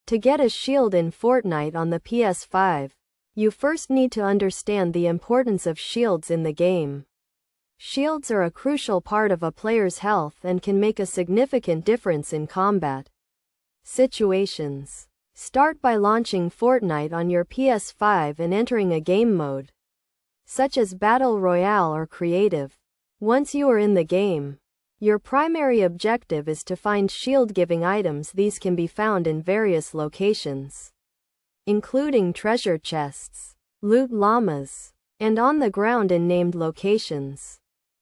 To get a shield in Fortnite on the PS5, you first need to understand the importance of shields in the game. Shields are a crucial part of a player's health and can make a significant difference in combat situations. Start by launching Fortnite on your PS5 and entering a game mode, such as Battle Royale or Creative. Once you are in the game, your primary objective is to find shield-giving items. These can be found in various locations, including treasure chests, loot llamas, and on the ground in named locations.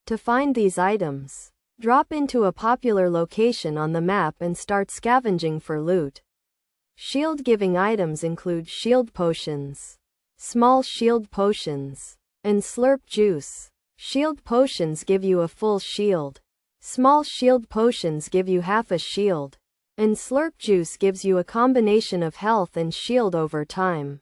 To find these items, drop into a popular location on the map and start scavenging for loot. Shield-giving items include shield potions, small shield potions, and slurp juice. Shield potions give you a full shield. Small shield potions give you half a shield, and slurp juice gives you a combination of health and shield over time.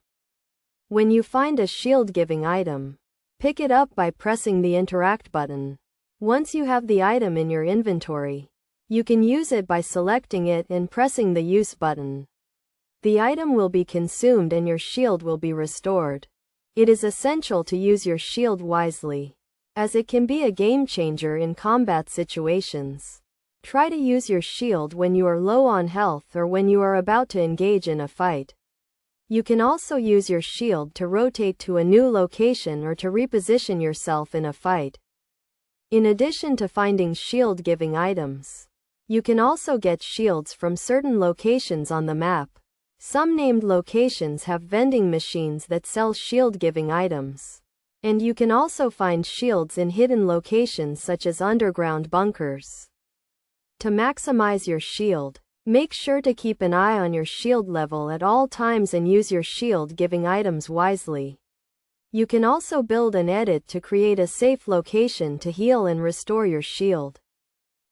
When you find a shield-giving item, pick it up by pressing the interact button. Once you have the item in your inventory, you can use it by selecting it and pressing the use button. The item will be consumed and your shield will be restored. It is essential to use your shield wisely, as it can be a game changer in combat situations. Try to use your shield when you are low on health or when you are about to engage in a fight. You can also use your shield to rotate to a new location or to reposition yourself in a fight. In addition to finding shield-giving items, you can also get shields from certain locations on the map. Some named locations have vending machines that sell shield-giving items. And you can also find shields in hidden locations such as underground bunkers. To maximize your shield, make sure to keep an eye on your shield level at all times and use your shield-giving items wisely. You can also build and edit to create a safe location to heal and restore your shield.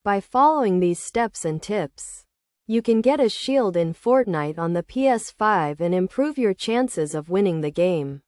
By following these steps and tips, you can get a shield in Fortnite on the PS5 and improve your chances of winning the game.